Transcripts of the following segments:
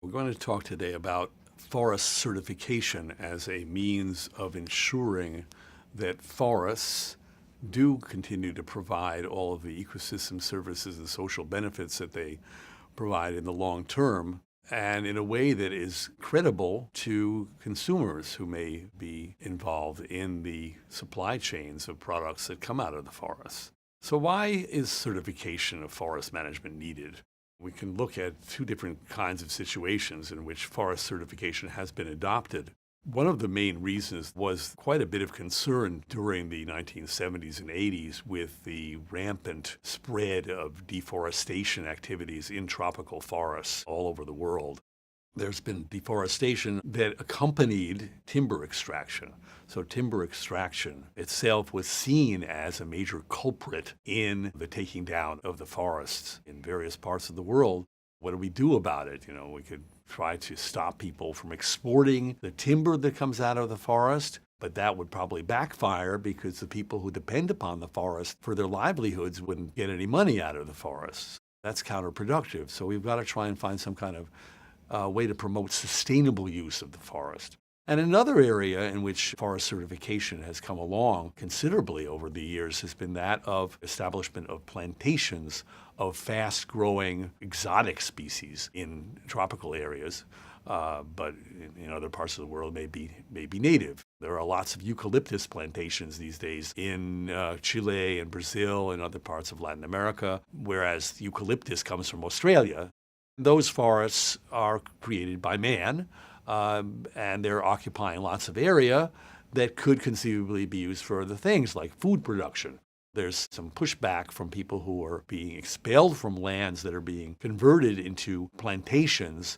We're going to talk today about forest certification as a means of ensuring that forests do continue to provide all of the ecosystem services and social benefits that they provide in the long term, and in a way that is credible to consumers who may be involved in the supply chains of products that come out of the forest. So why is certification of forest management needed? We can look at two different kinds of situations in which forest certification has been adopted. One of the main reasons was quite a bit of concern during the 1970s and 80s with the rampant spread of deforestation activities in tropical forests all over the world. There's been deforestation that accompanied timber extraction. So timber extraction itself was seen as a major culprit in the taking down of the forests in various parts of the world. What do we do about it? We could try to stop people from exporting the timber that comes out of the forest, but that would probably backfire because the people who depend upon the forest for their livelihoods wouldn't get any money out of the forests. That's counterproductive. So we've got to try and find some kind of way to promote sustainable use of the forest. And another area in which forest certification has come along considerably over the years has been that of establishment of plantations of fast-growing exotic species in tropical areas, but in other parts of the world may be native. There are lots of eucalyptus plantations these days in Chile and Brazil and other parts of Latin America, whereas eucalyptus comes from Australia. Those forests are created by man, and they're occupying lots of area that could conceivably be used for other things like food production. There's some pushback from people who are being expelled from lands that are being converted into plantations,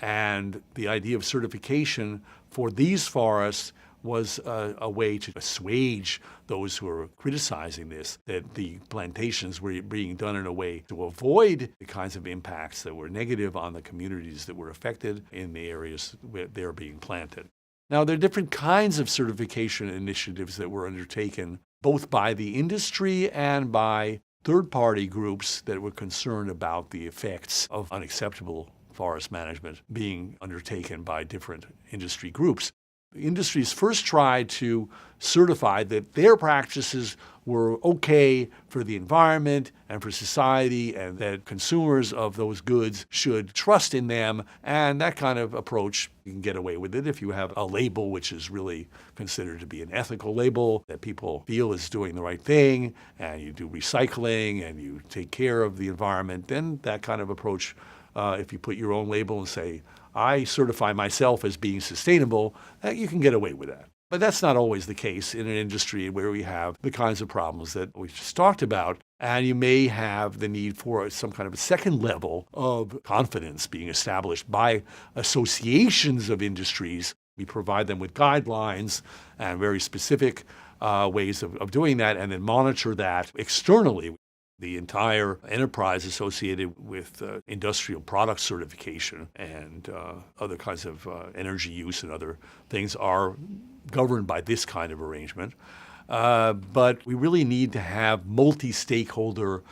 and the idea of certification for these forests was a way to assuage those who are criticizing this, that the plantations were being done in a way to avoid the kinds of impacts that were negative on the communities that were affected in the areas where they're being planted. Now, there are different kinds of certification initiatives that were undertaken both by the industry and by third-party groups that were concerned about the effects of unacceptable forest management being undertaken by different industry groups. The industries first tried to certify that their practices were okay for the environment and for society, and that consumers of those goods should trust in them. And that kind of approach, you can get away with it if you have a label which is really considered to be an ethical label that people feel is doing the right thing, and you do recycling and you take care of the environment. Then that kind of approach, if you put your own label and say, I certify myself as being sustainable, you can get away with that. But that's not always the case in an industry where we have the kinds of problems that we just talked about, and you may have the need for some kind of a second level of confidence being established by associations of industries. We provide them with guidelines and very specific ways of doing that, and then monitor that externally. The entire enterprise associated with industrial product certification and other kinds of energy use and other things are governed by this kind of arrangement. But we really need to have multi-stakeholder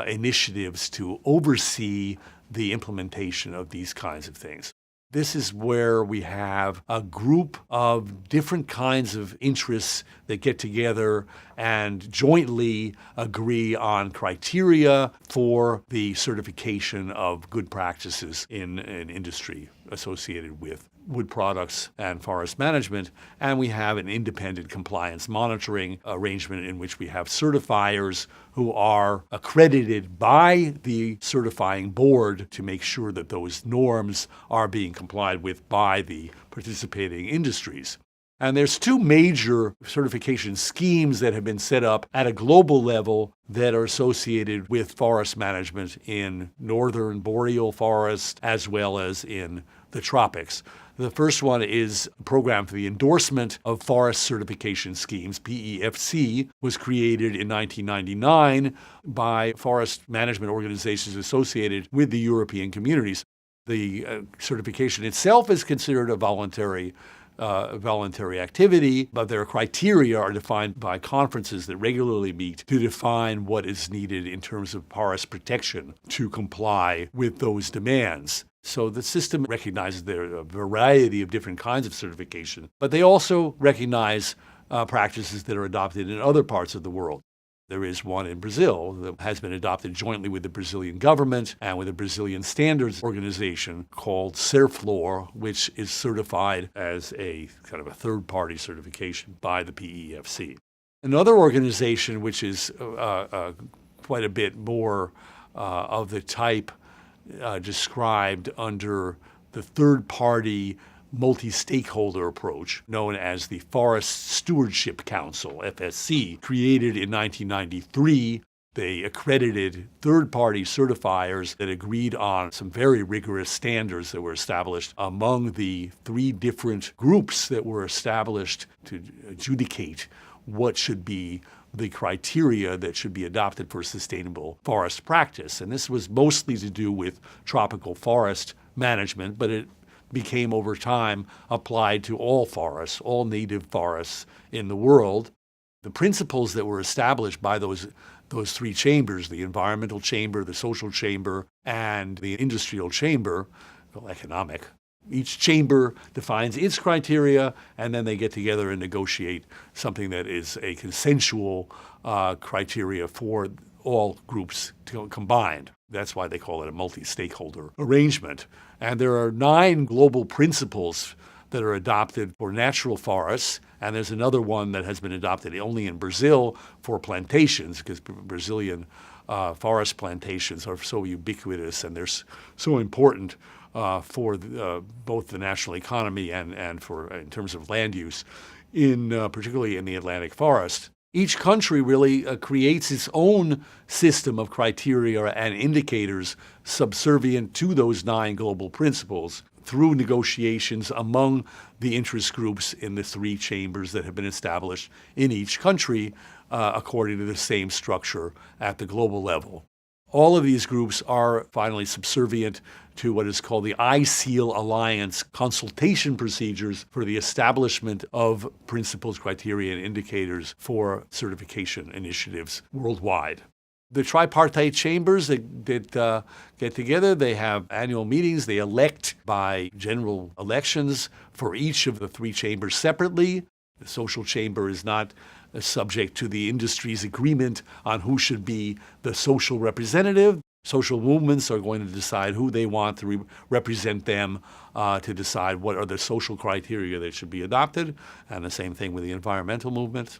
initiatives to oversee the implementation of these kinds of things. This is where we have a group of different kinds of interests that get together and jointly agree on criteria for the certification of good practices in an industry associated with wood products and forest management. And we have an independent compliance monitoring arrangement in which we have certifiers who are accredited by the certifying board to make sure that those norms are being complied with by the participating industries. And there's two major certification schemes that have been set up at a global level that are associated with forest management in northern boreal forests as well as in the tropics. The first one is a program for the endorsement of forest certification schemes. PEFC was created in 1999 by forest management organizations associated with the European communities. The certification itself is considered a voluntary voluntary activity, but their criteria are defined by conferences that regularly meet to define what is needed in terms of forest protection to comply with those demands. So the system recognizes there are a variety of different kinds of certification, but they also recognize practices that are adopted in other parts of the world. There is one in Brazil that has been adopted jointly with the Brazilian government and with the Brazilian standards organization called Serflor, which is certified as a kind of a third-party certification by the PEFC. Another organization which is quite a bit more of the type described under the third-party multi-stakeholder approach known as the Forest Stewardship Council, FSC, created in 1993. They accredited third-party certifiers that agreed on some very rigorous standards that were established among the three different groups that were established to adjudicate what should be the criteria that should be adopted for sustainable forest practice. And this was mostly to do with tropical forest management, but it became over time applied to all forests, all native forests in the world. The principles that were established by those three chambers, the environmental chamber, the social chamber, and the industrial chamber, well, economic, each chamber defines its criteria, and then they get together and negotiate something that is a consensual criteria for all groups combined. That's why they call it a multi-stakeholder arrangement. And there are 9 global principles that are adopted for natural forests, and there's another one that has been adopted only in Brazil for plantations, because Brazilian forest plantations are so ubiquitous and they're so important for both the national economy and for in terms of land use, particularly in the Atlantic forest. Each country really creates its own system of criteria and indicators subservient to those 9 global principles through negotiations among the interest groups in the 3 chambers that have been established in each country according to the same structure at the global level. All of these groups are finally subservient to what is called the ISEAL Alliance consultation procedures for the establishment of principles, criteria, and indicators for certification initiatives worldwide. The tripartite chambers that get together, they have annual meetings. They elect by general elections for each of the 3 chambers separately. The social chamber is not subject to the industry's agreement on who should be the social representative. Social movements are going to decide who they want to represent them, to decide what are the social criteria that should be adopted, and the same thing with the environmental movement.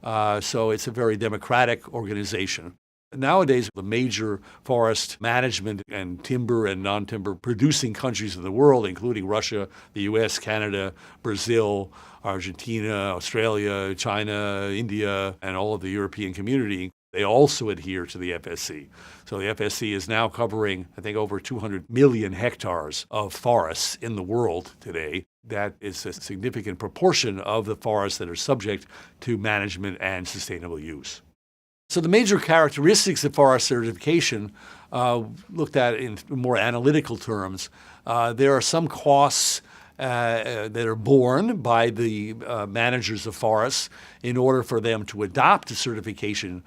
So it's a very democratic organization. Nowadays, the major forest management and timber and non-timber producing countries of the world, including Russia, the US, Canada, Brazil, Argentina, Australia, China, India, and all of the European community, they also adhere to the FSC. So the FSC is now covering, I think, over 200 million hectares of forests in the world today. That is a significant proportion of the forests that are subject to management and sustainable use. So the major characteristics of forest certification, looked at in more analytical terms, there are some costs that are borne by the managers of forests in order for them to adopt a certification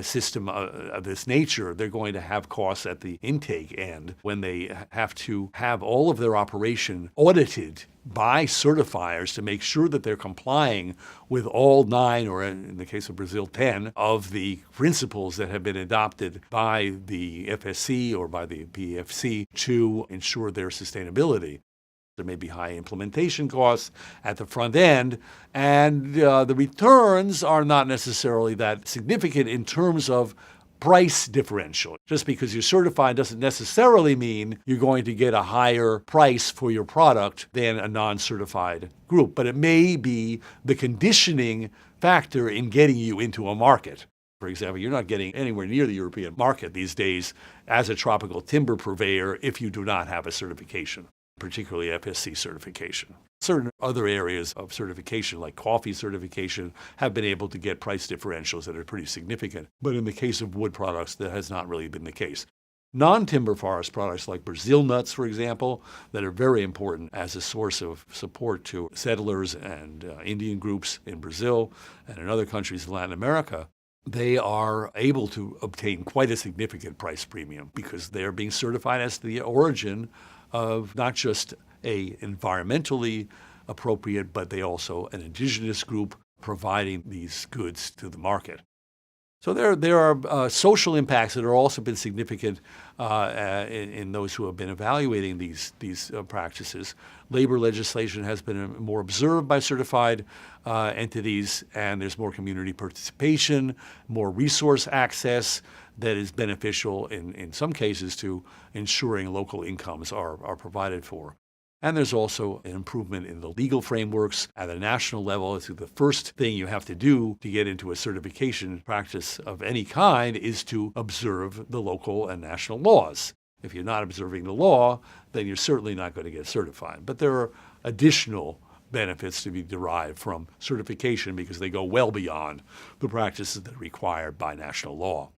system of this nature. They're going to have costs at the intake end when they have to have all of their operation audited by certifiers to make sure that they're complying with all 9, or in the case of Brazil, 10, of the principles that have been adopted by the FSC or by the PEFC to ensure their sustainability. There may be high implementation costs at the front end, and the returns are not necessarily that significant in terms of price differential. Just because you're certified doesn't necessarily mean you're going to get a higher price for your product than a non-certified group, but it may be the conditioning factor in getting you into a market. For example, you're not getting anywhere near the European market these days as a tropical timber purveyor if you do not have a certification, particularly FSC certification. Certain other areas of certification, like coffee certification, have been able to get price differentials that are pretty significant. But in the case of wood products, that has not really been the case. Non-timber forest products like Brazil nuts, for example, that are very important as a source of support to settlers and Indian groups in Brazil and in other countries in Latin America, they are able to obtain quite a significant price premium because they are being certified as the origin of not just a environmentally appropriate, but they also an indigenous group providing these goods to the market. So there are social impacts that have also been significant in those who have been evaluating these practices. Labor legislation has been more observed by certified entities, and there's more community participation, more resource access that is beneficial in some cases to ensuring local incomes are provided for. And there's also an improvement in the legal frameworks at a national level. It's the first thing you have to do to get into a certification practice of any kind is to observe the local and national laws. If you're not observing the law, then you're certainly not going to get certified. But there are additional benefits to be derived from certification because they go well beyond the practices that are required by national law.